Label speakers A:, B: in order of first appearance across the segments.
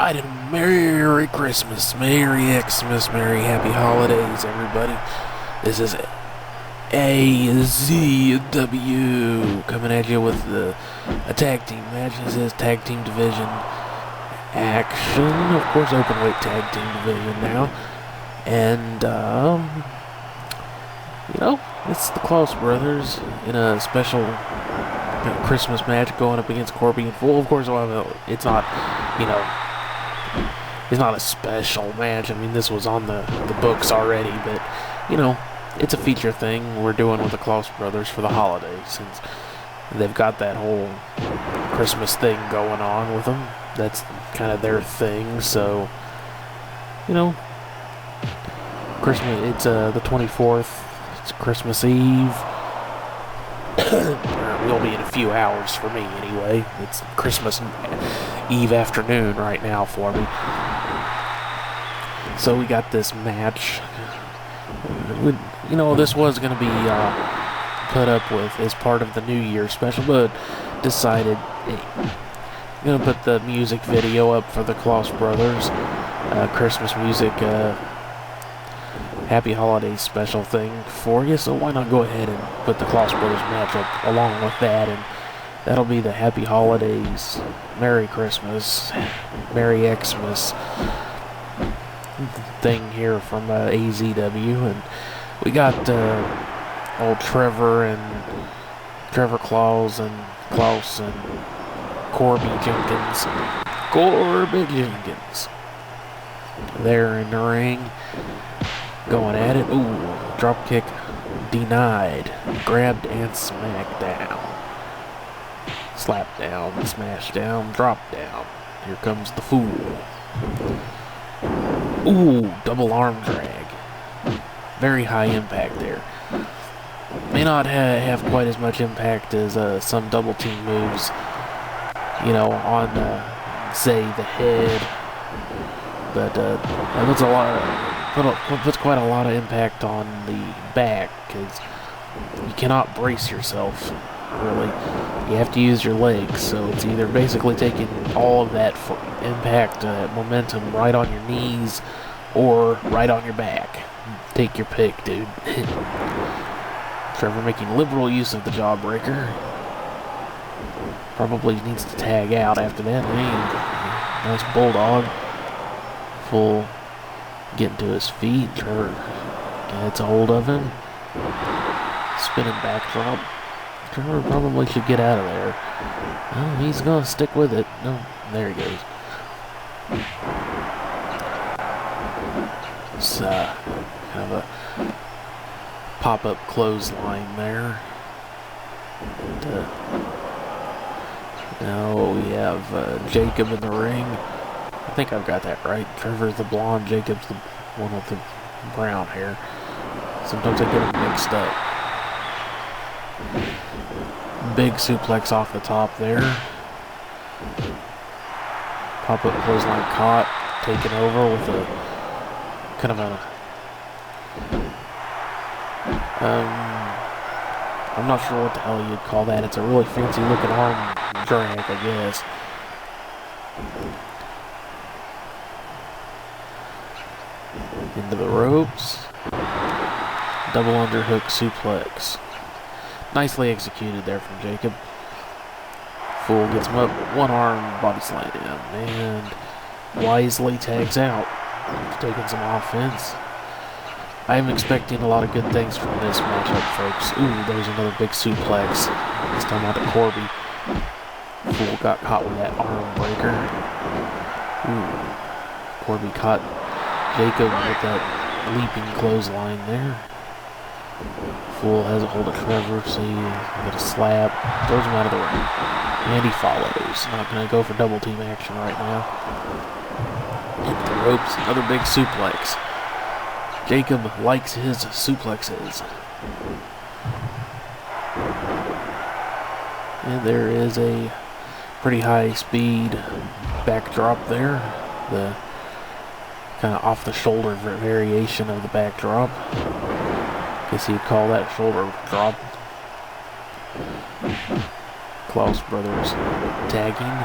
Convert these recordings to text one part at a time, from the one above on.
A: Alright, and Merry Christmas, Merry Xmas, Merry Happy Holidays, everybody. This is AZW coming at you with a tag team match. This is tag team division action. Of course, open weight tag team division now. And, it's the Klaus brothers in a special Christmas match going up against Corby and Fool. Of course, it's not, it's not a special match. I mean, this was on the books already, but, it's a feature thing we're doing with the Klaus brothers for the holidays, since they've got that whole Christmas thing going on with them. That's kind of their thing, so, Christmas, it's the 24th, it's Christmas Eve. Will be in a few hours for me anyway. It's Christmas Eve afternoon right now for me. So we got this match. This was going to be put up with as part of the New Year special, but decided I'm going to put the music video up for the Klaus brothers. Christmas music, Happy Holidays special thing for you, so why not go ahead and put the Klaus brothers match up along with that, and that'll be the Happy Holidays, Merry Christmas, Merry Xmas thing here from AZW. And we got old Trevor Klaus and Corby Jenkins there in the ring, going at it. Ooh, drop kick denied. Grabbed and smacked down. Slap down, smash down, drop down. Here comes the Fool. Ooh, double arm drag. Very high impact there. May not have quite as much impact as some double team moves, on, say, the head. But that puts puts quite a lot of impact on the back, because you cannot brace yourself, really. You have to use your legs, so it's either basically taking all of that impact, momentum right on your knees, or right on your back. Take your pick, dude. Trevor making liberal use of the jawbreaker. Probably needs to tag out after that. Nice bulldog. Full getting to his feet. Trevor gets a hold of him. Spinning backdrop. Trevor probably should get out of there. Oh, he's going to stick with it. No, there he goes. It's kind of a pop-up clothesline there. And, now we have Jacob in the ring. I think I've got that right. Trevor's the blonde, Jacob's the one with the brown hair. Sometimes I get them mixed up. Big suplex off the top there. Pop-up clothesline caught, taken over with a kind of a I'm not sure what the hell you'd call that. It's a really fancy looking arm drag, I guess. Into the ropes. Double underhook suplex. Nicely executed there from Jacob. Fool gets him up. One arm body slam in. And wisely tags out. Taking some offense. I'm expecting a lot of good things from this matchup, folks. Ooh, there's another big suplex. This time out to Corby. Fool got caught with that arm breaker. Ooh. Corby caught Jacob with that leaping clothesline there. Fool has a hold of Trevor, so you get a slap. Throws him out of the ring. And he follows. Not going to go for double team action right now. Into the ropes. Another big suplex. Jacob likes his suplexes. And there is a pretty high speed backdrop there. The kind of off the shoulder variation of the backdrop. Guess you'd call that shoulder drop. Klaus brothers tagging.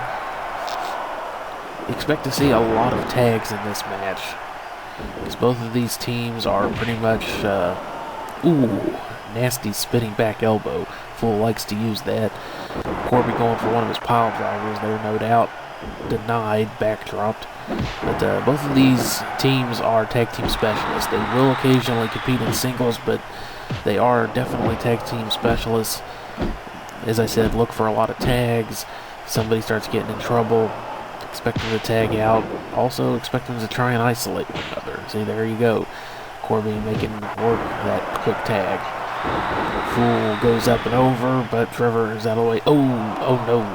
A: expect to see a lot of tags in this match, because both of these teams are pretty much, ooh, nasty spinning back elbow. Fool likes to use that. Corby going for one of his pile drivers there, no doubt. Denied, backdropped. But both of these teams are tag team specialists. They will occasionally compete in singles, but they are definitely tag team specialists. As I said, look for a lot of tags. Somebody starts getting in trouble, expect them to tag out. Also expect them to try and isolate one another. See, there you go. Corby making work that quick tag. Fool goes up and over, but Trevor is out of the way. Oh no.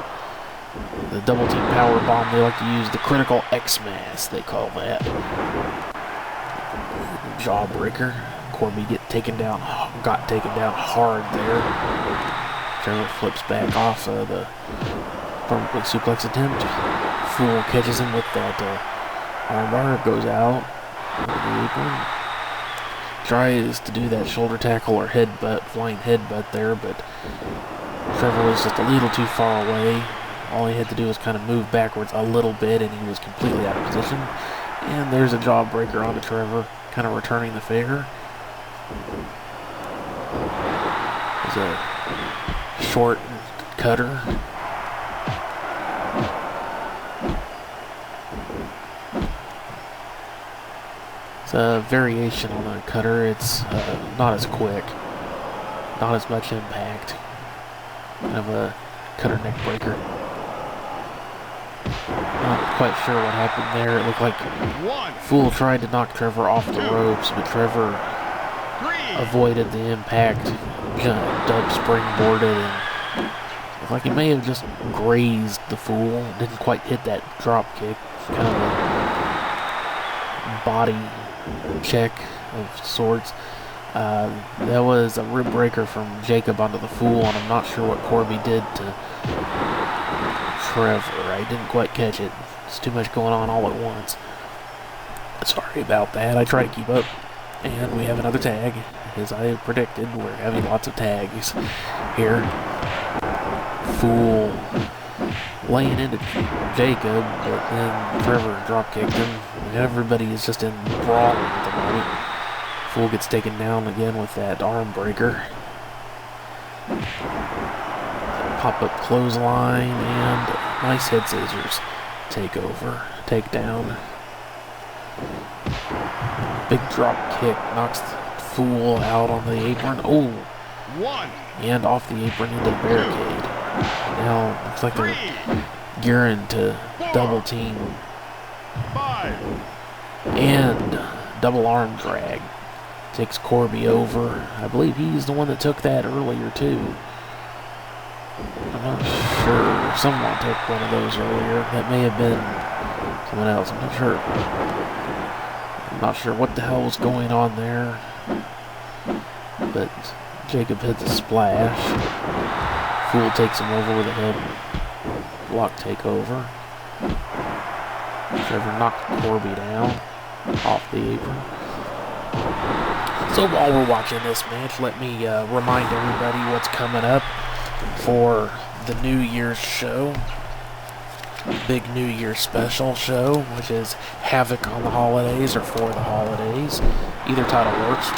A: The double team power bomb, they like to use the critical X-Mass, they call that. Jawbreaker. Corby got taken down hard there. Trevor flips back off of the front quick suplex attempt. Fool catches him with that armbar, goes out. The apron. Tries to do that shoulder tackle or headbutt, flying headbutt there, but Trevor was just a little too far away. All he had to do was kind of move backwards a little bit, and he was completely out of position. And there's a jawbreaker onto Trevor, kind of returning the favor. There's a short cutter. It's a variation on a cutter. It's not as quick, not as much impact. Kind of a cutter neck breaker. Not quite sure what happened there. It looked like Fool tried to knock Trevor off the ropes, but Trevor avoided the impact, jumped up, springboarded, and looked like he may have just grazed the Fool. Didn't quite hit that drop kick. Kind of a body check of sorts. That was a rib breaker from Jacob onto the Fool, and I'm not sure what Corby did to Trevor. I didn't quite catch it. It's too much going on all at once. Sorry about that. I try to keep up. And we have another tag. As I predicted, we're having lots of tags here. Fool laying into Jacob, but then Trevor drop kicked him. Everybody is just in brawling at the moment. Fool gets taken down again with that arm breaker. Pop-up clothesline and nice head scissors. Takeover, takedown. Big drop kick knocks the Fool out on the apron. Oh, and off the apron into the barricade. Now looks like they're gearing to double team and double arm drag. Takes Corby over. I believe he's the one that took that earlier too. I'm not sure. Someone took one of those earlier. That may have been someone else. I'm not sure. I'm not sure what the hell was going on there. But Jacob hits a splash. Fool takes him over with a head block takeover. Trevor knocked Corby down off the apron. So while we're watching this match, let me remind everybody what's coming up for the New Year's show. Big New Year's special show, which is Havoc on the holidays or for the holidays. Either title works,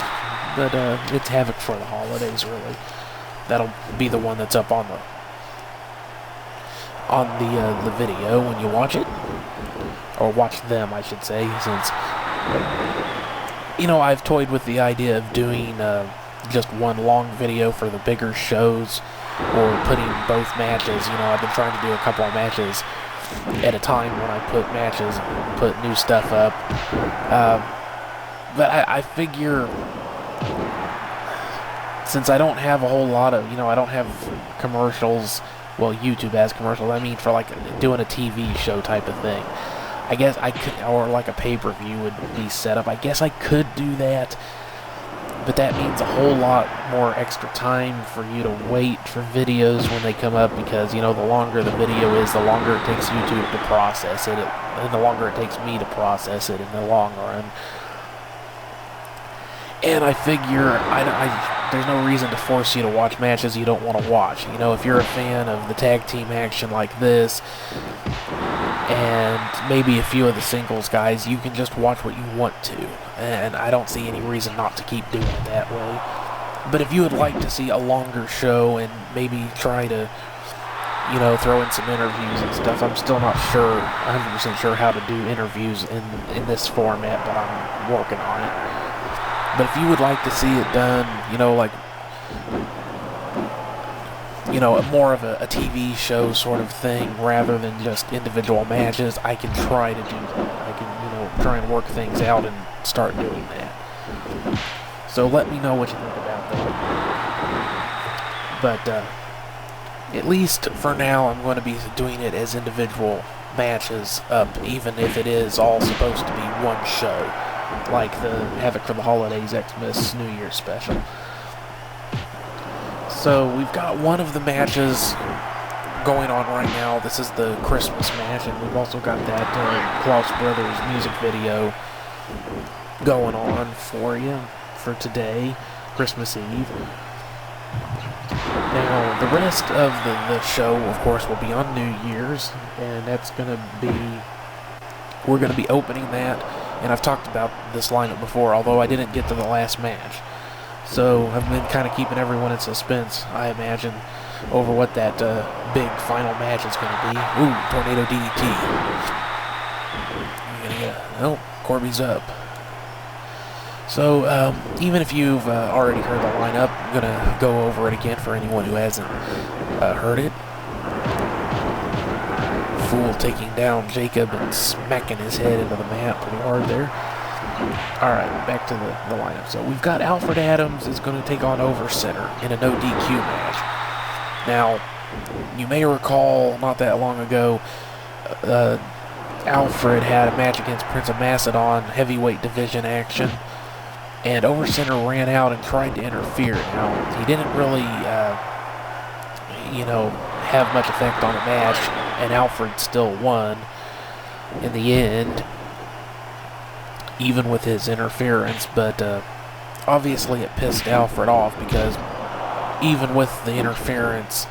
A: but it's Havoc for the holidays, really. That'll be the one that's up on the video when you watch it. Or watch them, I should say, since... You know, I've toyed with the idea of doing just one long video for the bigger shows, or putting both matches. You know, I've been trying to do a couple of matches at a time when I put matches, put new stuff up. But I figure, since I don't have a whole lot of, you know, I don't have commercials, well, YouTube has commercials, I mean for like doing a TV show type of thing. I guess I could, or like a pay-per-view would be set up. I guess I could do that, but that means a whole lot more extra time for you to wait for videos when they come up, because, you know, the longer the video is, the longer it takes YouTube to process it, and the longer it takes me to process it in the long run. And I figure there's no reason to force you to watch matches you don't want to watch. You know, if you're a fan of the tag team action like this, and maybe a few of the singles guys, you can just watch what you want to, and I don't see any reason not to keep doing it that way. But if you would like to see a longer show and maybe try to, you know, throw in some interviews and stuff, I'm still not sure, 100% sure how to do interviews in this format, but I'm working on it. But if you would like to see it done, you know, like, you know, more of a TV show sort of thing rather than just individual matches, I can try to do that. I can, you know, try and work things out and start doing that. So let me know what you think about that. But at least for now, I'm going to be doing it as individual matches up, even if it is all supposed to be one show, like the Havoc for the Holidays Xmas New Year's special. So we've got one of the matches going on right now. This is the Christmas match, and we've also got that Klaus Brothers music video going on for you for today, Christmas Eve. Now, the rest of the show, of course, will be on New Year's, and that's going to be, we're going to be opening that, and I've talked about this lineup before, although I didn't get to the last match. So I've been kind of keeping everyone in suspense, I imagine, over what that big final match is going to be. Ooh, Tornado DDT. Oh, Corby's up. So, even if you've already heard the lineup, I'm going to go over it again for anyone who hasn't heard it. Fool taking down Jacob and smacking his head into the mat pretty hard there. Alright, back to the lineup. So we've got Alfred Adams is going to take on Overcenter in a no DQ match. Now, you may recall not that long ago, Alfred had a match against Prince of Macedon, heavyweight division action, and Overcenter ran out and tried to interfere. Now, he didn't really, you know, have much effect on the match, and Alfred still won in the end, even with his interference, but obviously it pissed Alfred off because even with the interference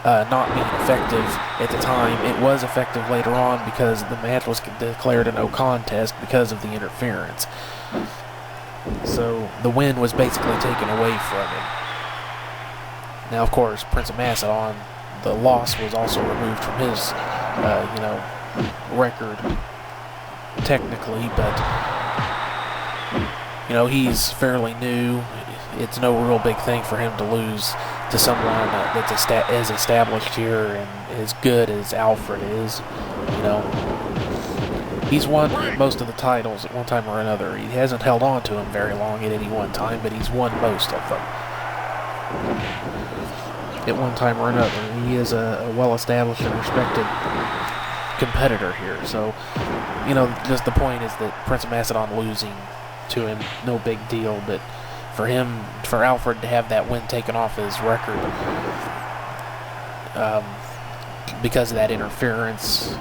A: not being effective at the time, it was effective later on because the match was declared a no contest because of the interference. So the win was basically taken away from him. Now, of course, Prince of Macedon, the loss was also removed from his, you know, record technically, but you know, he's fairly new. It's no real big thing for him to lose to someone that's as established here and as good as Alfred is. You know, he's won most of the titles at one time or another. He hasn't held on to them very long at any one time, but he's won most of them at one time or another. He is a well-established and respected competitor here. So, you know, just the point is that Prince of Macedon losing to him, no big deal, but for him, for Alfred to have that win taken off his record because of that interference,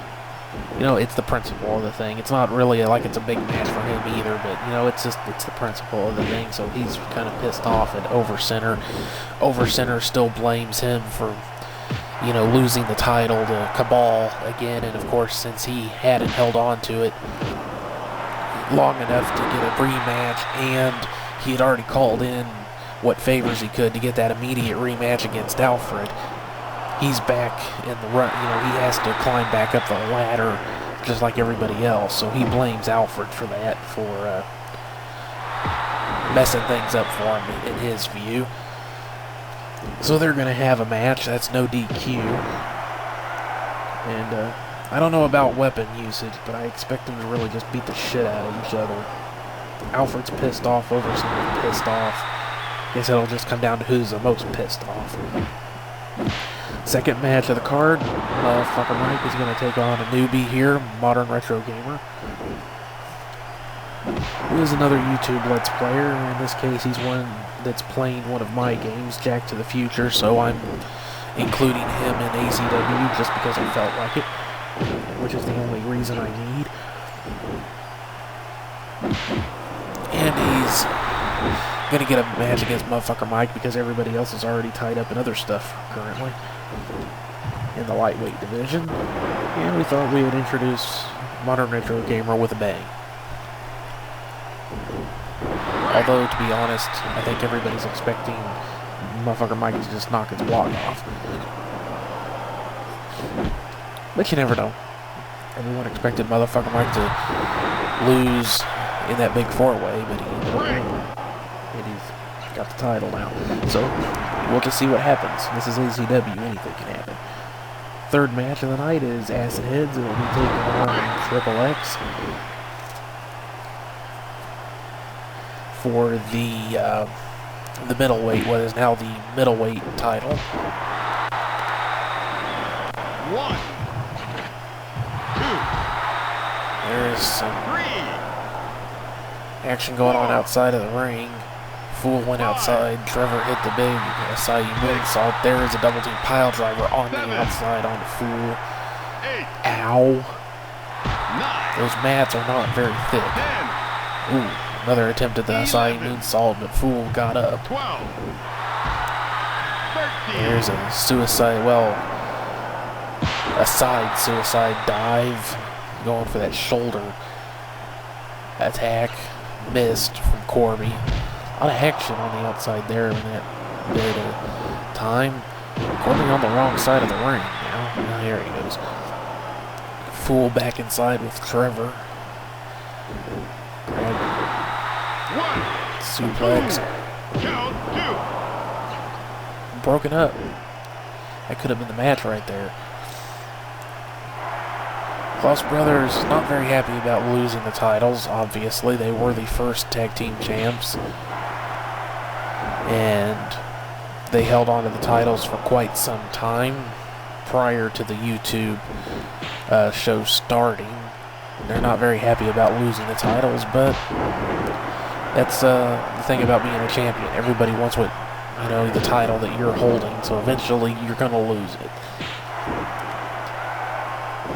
A: you know, it's the principle of the thing. It's not really like it's a big match for him either, but, you know, it's the principle of the thing, so he's kind of pissed off at Overcenter. Overcenter still blames him for, you know, losing the title to Cabal again, and of course, since he hadn't held on to it long enough to get a rematch, and he had already called in what favors he could to get that immediate rematch against Alfred, he's back in the run. You know, he has to climb back up the ladder just like everybody else, so he blames Alfred for that, for messing things up for him in his view. So they're going to have a match. That's no DQ. And I don't know about weapon usage, but I expect them to really just beat the shit out of each other. Alfred's pissed off, Oversender's pissed off. I guess it'll just come down to who's the most pissed off. Second match of the card, Motherfucker Mike is going to take on a newbie here, Modern Retro Gamer. He is another YouTube Let's Player. In this case, he's one that's playing one of my games, Jack to the Future, so I'm including him in ACW just because I felt like it, which is the only reason I need. And he's going to get a match against Motherfucker Mike because everybody else is already tied up in other stuff currently. in the lightweight division, and we thought we would introduce Modern Retro Gamer with a bang. Although, to be honest, I think everybody's expecting motherfucker Mike to just knock his block off. But you never know. Everyone expected motherfucker Mike to lose in that big four-way, but he ended up winning. And he's got the title now. So, we'll just see what happens. This is ACW, anything can happen. Third match of the night is Acid Heads. It will be taking on Triple X for the middleweight, what is now the middleweight title.
B: 1, 2.
A: There is some
B: 3.
A: action going on outside of the ring. Fool went outside. Trevor hit the big Acai moonsault. There is a double team pile driver on the outside on the Fool.
B: 8.
A: Ow.
B: 9.
A: Those mats are not very thick.
B: 10.
A: Ooh, another attempt at the Acai moonsault, but Fool got up.
B: 12. 13.
A: There's a suicide, well, a side suicide dive. Going for that shoulder attack. Missed from Corby. A lot of action on the outside there in that bit of time. Corby on the wrong side of the ring now. Now here he goes. Fool back inside with Trevor. Grab.
B: 1.
A: Suplex.
B: Count 2.
A: Broken up. That could have been the match right there. Klaus brothers not very happy about losing the titles. Obviously, they were the first tag team champs, and they held on to the titles for quite some time prior to the YouTube show starting. They're not very happy about losing the titles, but that's the thing about being a champion. Everybody wants the title that you're holding, so eventually you're gonna lose it.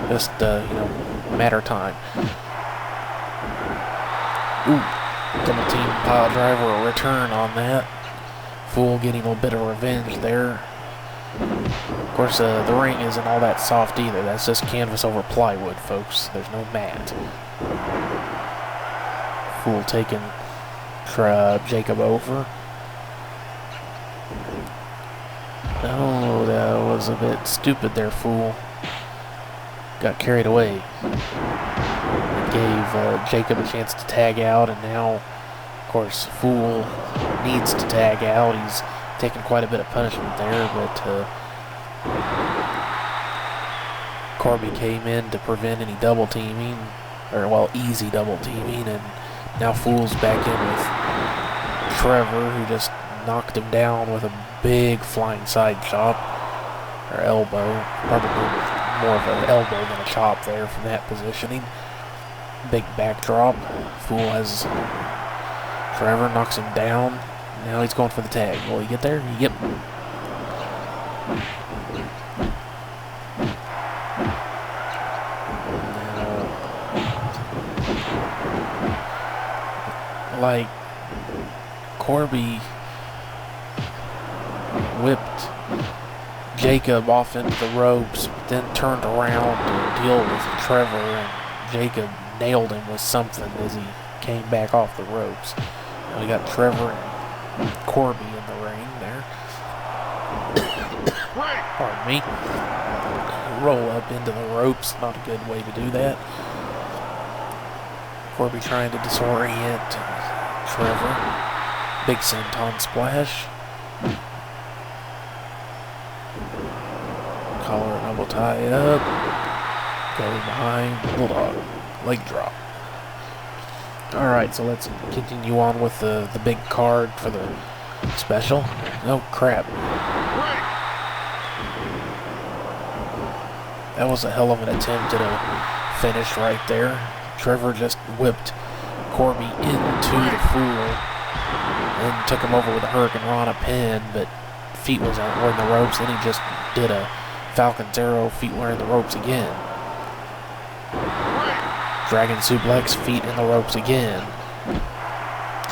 A: Just, a matter of time. Ooh, double team pile driver, a return on that. Fool getting a bit of revenge there. Of course, the ring isn't all that soft either. That's just canvas over plywood, folks. There's no mat. Fool taking Jacob over. Oh, that was a bit stupid there, Fool. Got carried away. It gave Jacob a chance to tag out, and now, of course, Fool needs to tag out. He's taken quite a bit of punishment there, but Corby came in to prevent any double teaming, or, well, easy double teaming, and now Fool's back in with Trevor, who just knocked him down with a big flying side chop, or elbow, probably more of an elbow than a chop there from that positioning. Big backdrop. Fool has Trevor, knocks him down. Now he's going for the tag. Will he get there? Yep. Now, like, Corby whipped Jacob off into the ropes, but then turned around to deal with Trevor, and Jacob nailed him with something as he came back off the ropes. Now we got Trevor and Corby in the ring there. Pardon me. Roll up into the ropes, not a good way to do that. Corby trying to disorient Trevor. Big senton splash. Collar and elbow tie up. Go behind. Bulldog. Leg drop. Alright, so let's continue on with the big card for the special. Oh, crap. That was a hell of an attempt at a finish right there. Trevor just whipped Corby into the Fool and took him over with a Hurricane Rana pin, but feet were in the ropes, and he just did a Falcon's Arrow, feet were in the ropes again. Dragon suplex, feet in the ropes again.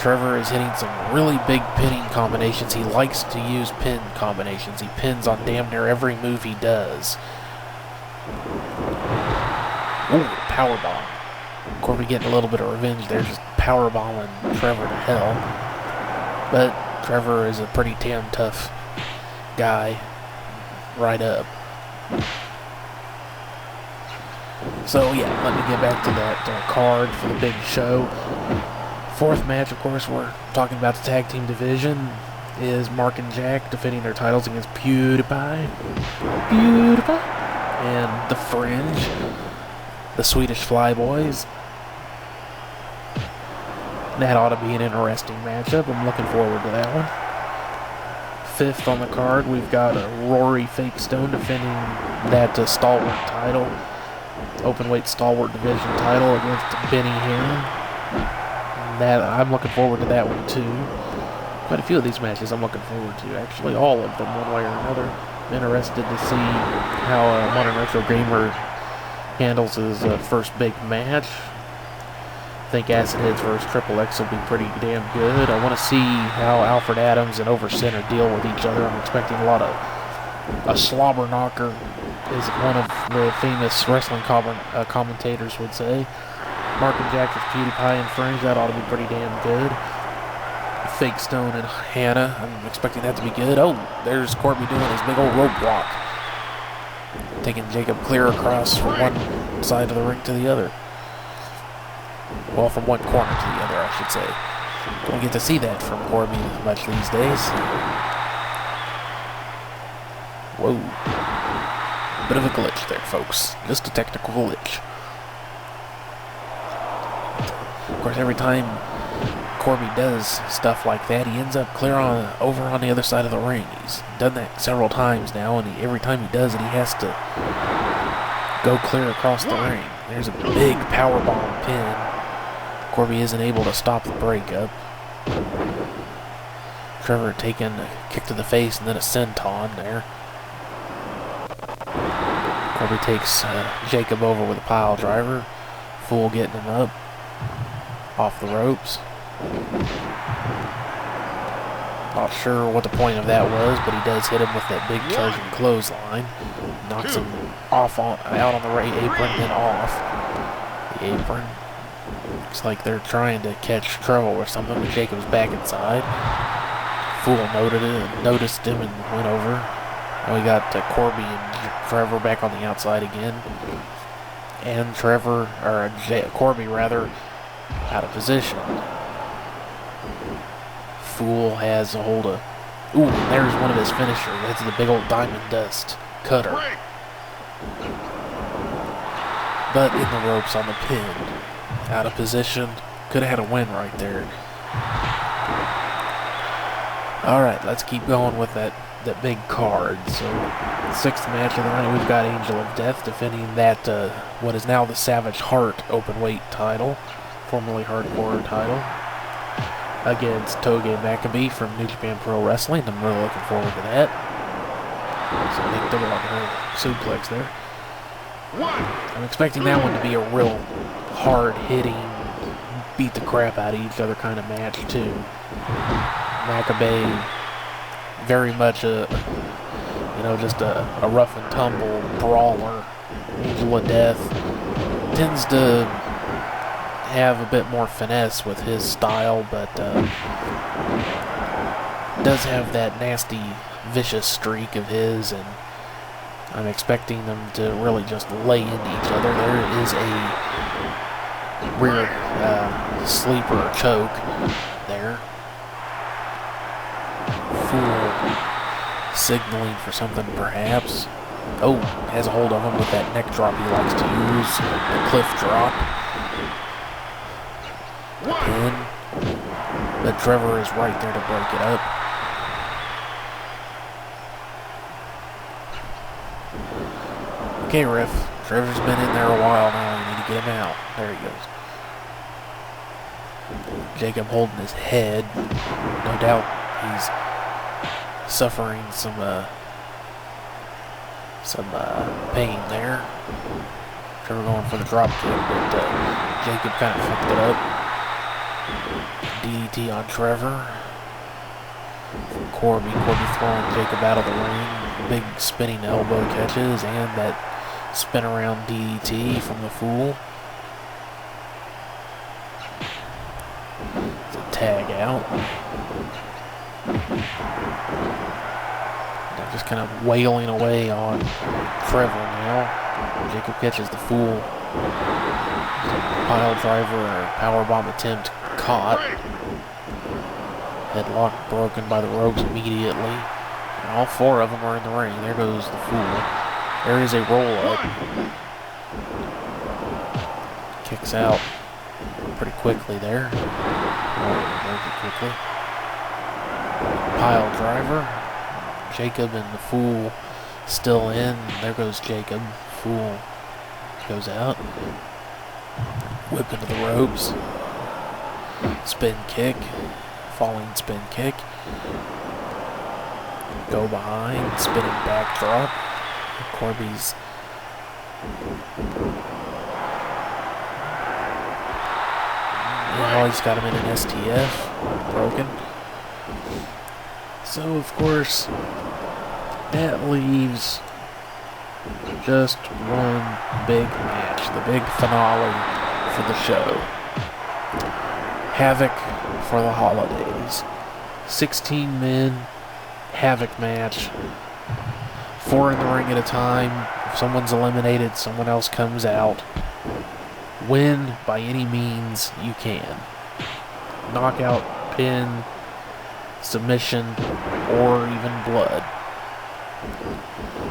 A: Trevor is hitting some really big pinning combinations. He likes to use pin combinations. He pins on damn near every move he does. Ooh, powerbomb. Corby getting a little bit of revenge there, just powerbombing Trevor to hell. But Trevor is a pretty damn tough guy right up. So yeah, let me get back to that card for the big show. Fourth match, of course, we're talking about the tag team division, is Mark and Jack defending their titles against PewDiePie and the Fringe, the Swedish Flyboys. That ought to be an interesting matchup. I'm looking forward to that one. Fifth on the card, we've got Rory Fake Stone defending that stalwart title, openweight stalwart division title against Benny Hill. That I'm looking forward to that one too. Quite a few of these matches I'm looking forward to, actually all of them one way or another. Interested to see how Modern Retro Gamer handles his first big match. I think Acid Heads vs. Triple X will be pretty damn good. I want to see how Alfred Adams and Over Center deal with each other. I'm expecting a lot of a slobber knocker, as one of the famous wrestling commentators would say. Mark and Jack with PewDiePie and Fringe, that ought to be pretty damn good. Fake Stone and Hannah, I'm expecting that to be good. Oh, there's Corby doing his big old rope walk. Taking Jacob clear across from one side of the ring to the other. Well, from one corner to the other, I should say. Don't get to see that from Corby much these days. Whoa. Bit of a glitch there, folks. Just a technical glitch. Of course, every time Corby does stuff like that, he ends up clear over on the other side of the ring. He's done that several times now, and every time he does it, he has to go clear across the ring. There's a big powerbomb pin. Corby isn't able to stop the breakup. Trevor taking a kick to the face and then a senton there. Corby takes Jacob over with a pile driver. Fool getting him up off the ropes. Not sure what the point of that was, but he does hit him with that big charging clothesline. Knocks him off out on the right apron, then off the apron. Looks like they're trying to catch Trevor or something, but Jacob's back inside. Fool noticed him and went over. Now we got Corby and Trevor back on the outside again. And Corby rather, out of position. Fool has a hold of... Ooh, and there's one of his finishers. That's the big old diamond dust cutter. But in the ropes on the pin. Out of position. Could have had a win right there. Alright, let's keep going with that big card. So, sixth match of the night, we've got Angel of Death defending that, what is now the Savage Heart openweight title, formerly Hardcore title, against Toge Maccabee from New Japan Pro Wrestling. I'm really looking forward to that. So, big double on her suplex there. I'm expecting that one to be a real hard-hitting, beat the crap out of each other kind of match, too. Maccabee, very much just a rough and tumble brawler. Angel of Death tends to have a bit more finesse with his style, but does have that nasty, vicious streak of his, and I'm expecting them to really just lay into each other. There is a rear sleeper choke there. Fool signaling for something, perhaps. Oh, has a hold of him with that neck drop he likes to use. The cliff drop. Pin. But Trevor is right there to break it up. Okay, ref. Trevor's been in there a while now. You need to get him out. There he goes. Jacob holding his head. No doubt he's suffering some pain there. Trevor going for the drop kick, but Jacob kind of fucked it up. DDT on Trevor. Corby throwing Jacob out of the ring. Big spinning elbow catches and that spin around DDT from the Fool. It's a tag out. They're just kind of wailing away on Trevor now. Jacob catches the Fool. Pile driver or powerbomb attempt caught. Headlock broken by the ropes immediately. And all four of them are in the ring. There goes the Fool. There is a roll up. Kicks out pretty quickly there. Very quickly. Pile driver. Jacob and the Fool still in. There goes Jacob. Fool goes out. Whip into the ropes. Spin kick. Falling spin kick. Go behind. Spinning backdrop. Corby's now he's got him in an STF. Broken. So of course that leaves just one big match. The big finale for the show. Havoc for the holidays. 16 men, Havoc match. 4 in the ring at a time. If someone's eliminated, someone else comes out. Win by any means you can. Knockout, pin, submission, or even blood.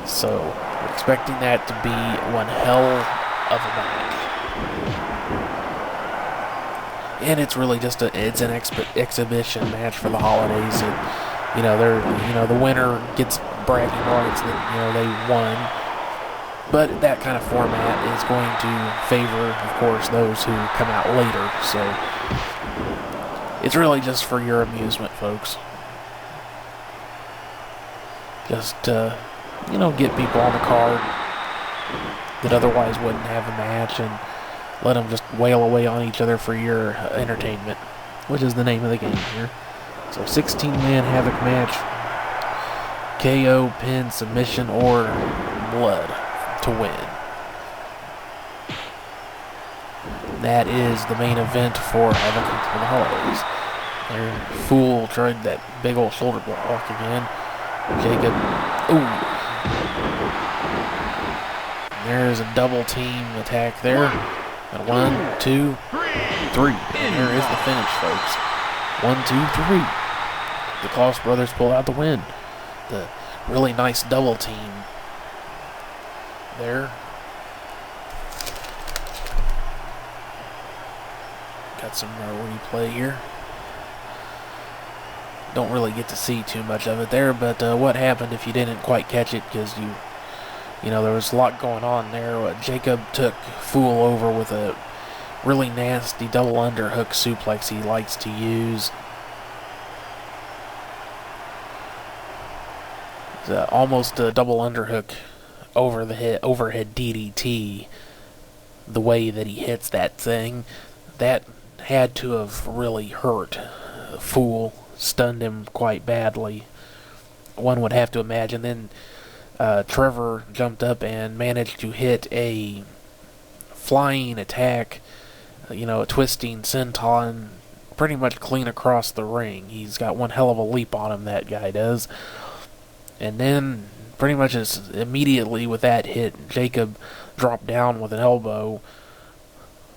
A: So, we're expecting that to be one hell of a match. And it's really just it's an exhibition match for the holidays. The winner gets bragging rights that they won. But that kind of format is going to favor, of course, those who come out later. So it's really just for your amusement, folks. Just get people on the card that otherwise wouldn't have a match and let them just wail away on each other for your entertainment, which is the name of the game here. So 16-man Havoc match, KO, pin, submission, or blood to win. That is the main event for Havoc for the holidays. Their Fool tried that big old shoulder block again. Jacob, ooh. There's a double team attack there. And 1, 2, 3. And there is the finish, folks. 1, 2, 3. The Klaus brothers pull out the win. The really nice double team there. Got some replay here. Don't really get to see too much of it there, but what happened if you didn't quite catch it, because there was a lot going on there. Jacob took Fool over with a really nasty double underhook suplex he likes to use. It's almost a double underhook over the head, overhead DDT. The way that he hits that thing, that had to have really hurt Fool, stunned him quite badly. One would have to imagine. Then Trevor jumped up and managed to hit a flying attack, a twisting senton, pretty much clean across the ring. He's got one hell of a leap on him, that guy does. And then, pretty much immediately with that hit, Jacob dropped down with an elbow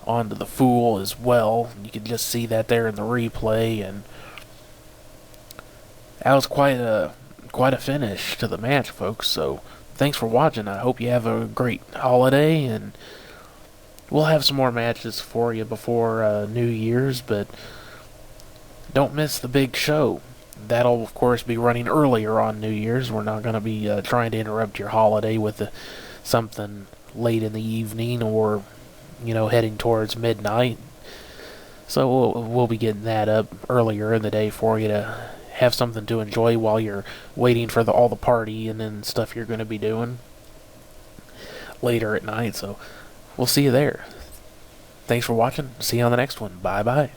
A: onto the Fool as well. You could just see that there in the replay, and that was quite a finish to the match, folks. So thanks for watching. I hope you have a great holiday, and we'll have some more matches for you before New Year's, but don't miss the big show. That'll of course be running earlier on New Year's. We're not going to be trying to interrupt your holiday with something late in the evening or heading towards midnight. So we'll be getting that up earlier in the day for you to have something to enjoy while you're waiting for all the party and then stuff you're going to be doing later at night. So we'll see you there. Thanks for watching. See you on the next one. Bye bye.